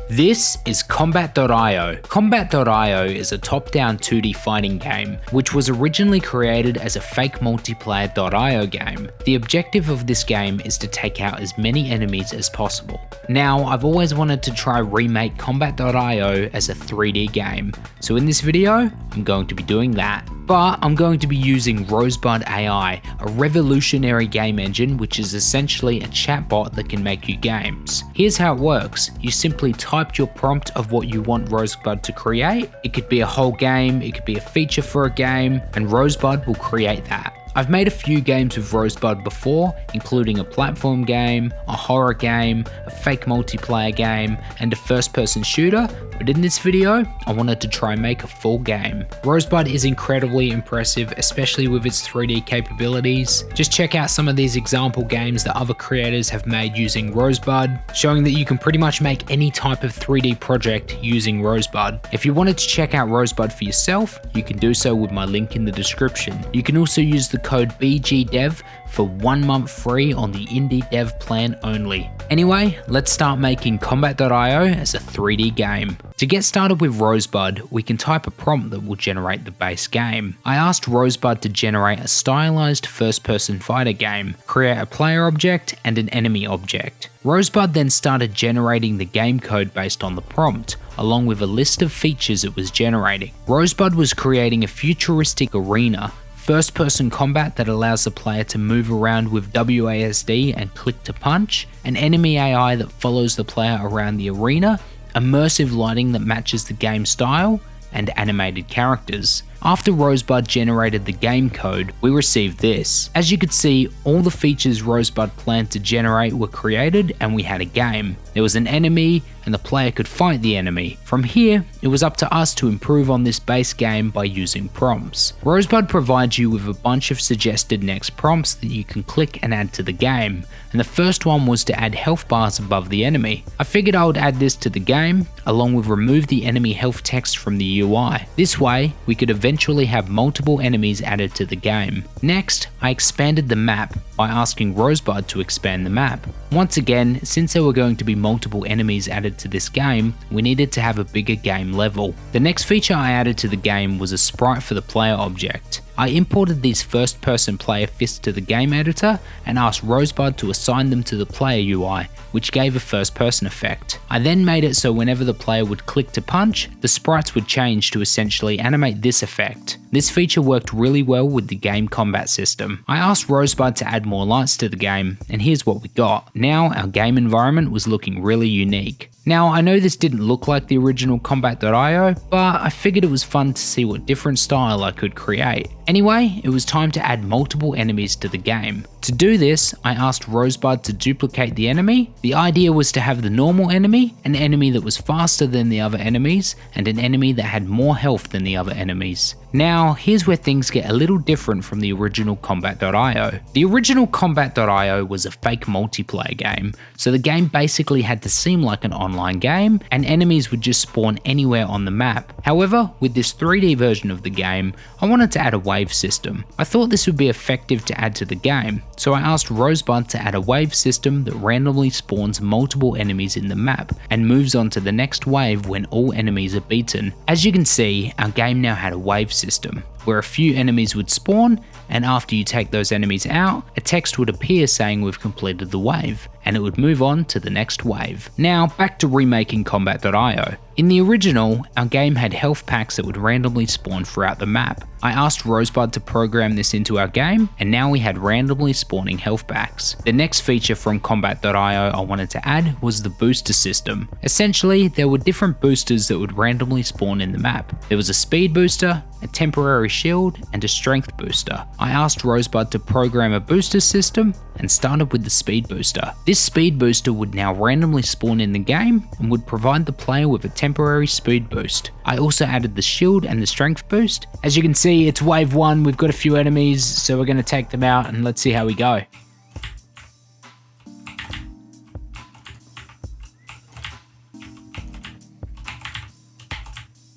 This is Combat.io. Combat.io is a top-down 2D fighting game, which was originally created as a fake multiplayer.io game. The objective of this game is to take out as many enemies as possible. Now, I've always wanted to try remake Combat.io as a 3D game, so in this video, I'm going to be doing that. But I'm going to be using Rosebud AI, a revolutionary game engine which is essentially a chatbot that can make you games. Here's how it works. You simply type your prompt of what you want Rosebud to create. It could be a whole game, it could be a feature for a game, and Rosebud will create that. I've made a few games with Rosebud before, including a platform game, a horror game, a fake multiplayer game, and a first-person shooter, but in this video, I wanted to try and make a full game. Rosebud is incredibly impressive, especially with its 3D capabilities. Just check out some of these example games that other creators have made using Rosebud, showing that you can pretty much make any type of 3D project using Rosebud. If you wanted to check out Rosebud for yourself, you can do so with my link in the description. You can also use the code BGDev for 1 month free on the Indie Dev plan only. Anyway, let's start making Combat.io as a 3D game. To get started with Rosebud, we can type a prompt that will generate the base game. I asked Rosebud to generate a stylized first-person fighter game, create a player object and an enemy object. Rosebud then started generating the game code based on the prompt, along with a list of features it was generating. Rosebud was creating a futuristic arena, first-person combat that allows the player to move around with WASD and click to punch, an enemy AI that follows the player around the arena, immersive lighting that matches the game style, and animated characters. After Rosebud generated the game code, we received this. As you could see, all the features Rosebud planned to generate were created and we had a game. There was an enemy and the player could fight the enemy. From here, it was up to us to improve on this base game by using prompts. Rosebud provides you with a bunch of suggested next prompts that you can click and add to the game, and the first one was to add health bars above the enemy. I figured I would add this to the game, along with remove the enemy health text from the UI. This way, we could eventually have multiple enemies added to the game. Next, I expanded the map by asking Rosebud to expand the map. Once again, since there were going to be multiple enemies added to this game, we needed to have a bigger game level. The next feature I added to the game was a sprite for the player object. I imported these first-person player fists to the game editor and asked Rosebud to assign them to the player UI, which gave a first-person effect. I then made it so whenever the player would click to punch, the sprites would change to essentially animate this effect. This feature worked really well with the game combat system. I asked Rosebud to add more lights to the game, and here's what we got. Now our game environment was looking really unique. Now, I know this didn't look like the original Combat.io, but I figured it was fun to see what different style I could create. Anyway, it was time to add multiple enemies to the game. To do this, I asked Rosebud to duplicate the enemy. The idea was to have the normal enemy, an enemy that was faster than the other enemies, and an enemy that had more health than the other enemies. Now, here's where things get a little different from the original Combat.io. The original Combat.io was a fake multiplayer game, so the game basically had to seem like an online game, and enemies would just spawn anywhere on the map. However, with this 3D version of the game, I wanted to add a wave system. I thought this would be effective to add to the game, so I asked Rosebud to add a wave system that randomly spawns multiple enemies in the map and moves on to the next wave when all enemies are beaten. As you can see, our game now had a wave system, where a few enemies would spawn, and after you take those enemies out, a text would appear saying we've completed the wave, and it would move on to the next wave. Now, back to remaking Combat.io. In the original, our game had health packs that would randomly spawn throughout the map. I asked Rosebud to program this into our game, and now we had randomly spawning health packs. The next feature from Combat.io I wanted to add was the booster system. Essentially, there were different boosters that would randomly spawn in the map. There was a speed booster, a temporary shield, and a strength booster. I asked Rosebud to program a booster system and started with the speed booster. This speed booster would now randomly spawn in the game and would provide the player with a temporary speed boost. I also added the shield and the strength boost. As you can see, it's wave 1, we've got a few enemies, so we're going to take them out and let's see how we go.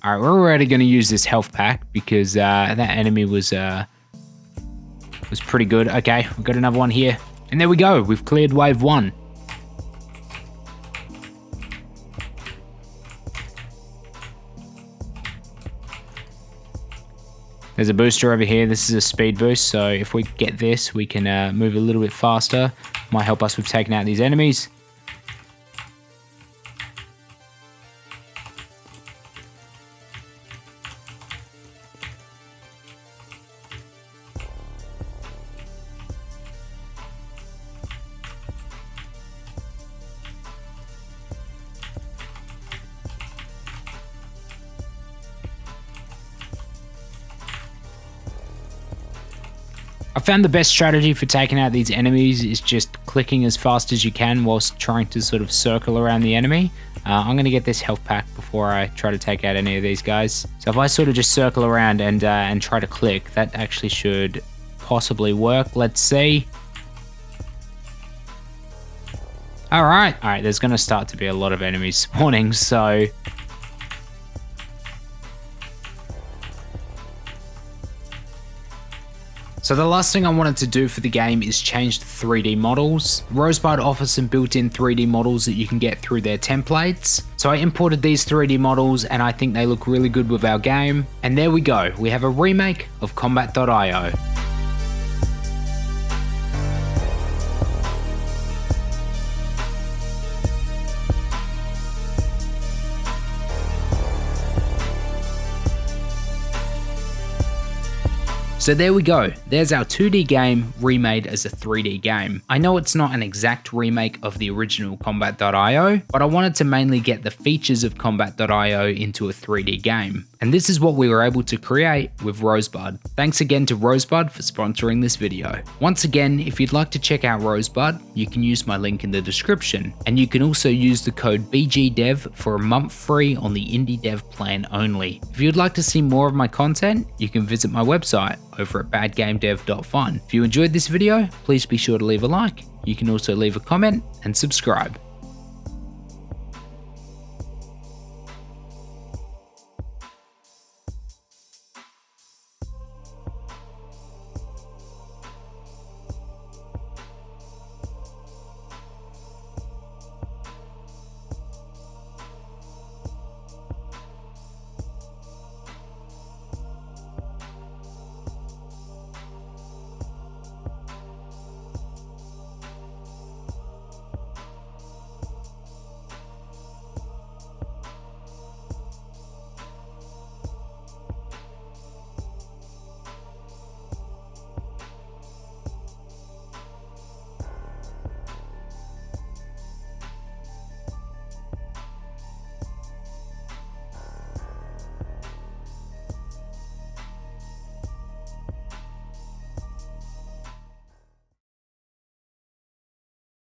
Alright, we're already going to use this health pack because that enemy was pretty good. Okay, we've got another one here. And there we go, we've cleared wave 1. There's a booster over here. This is a speed boost, so if we get this, we can move a little bit faster. Might help us with taking out these enemies. I found the best strategy for taking out these enemies is just clicking as fast as you can whilst trying to sort of circle around the enemy. I'm going to get this health pack before I try to take out any of these guys. So if I sort of just circle around and try to click, that actually should possibly work. Let's see. Alright, there's going to start to be a lot of enemies spawning, so... So the last thing I wanted to do for the game is change the 3D models. Rosebud offers some built-in 3D models that you can get through their templates. So I imported these 3D models and I think they look really good with our game. And there we go, we have a remake of Combat.io. So there we go, there's our 2D game remade as a 3D game. I know it's not an exact remake of the original Combat.io, but I wanted to mainly get the features of Combat.io into a 3D game. And this is what we were able to create with Rosebud. Thanks again to Rosebud for sponsoring this video. Once again, if you'd like to check out Rosebud, you can use my link in the description. And you can also use the code BGDev for a month free on the Indie Dev plan only. If you'd like to see more of my content, you can visit my website over at badgamedev.fun. If you enjoyed this video, please be sure to leave a like. You can also leave a comment and subscribe.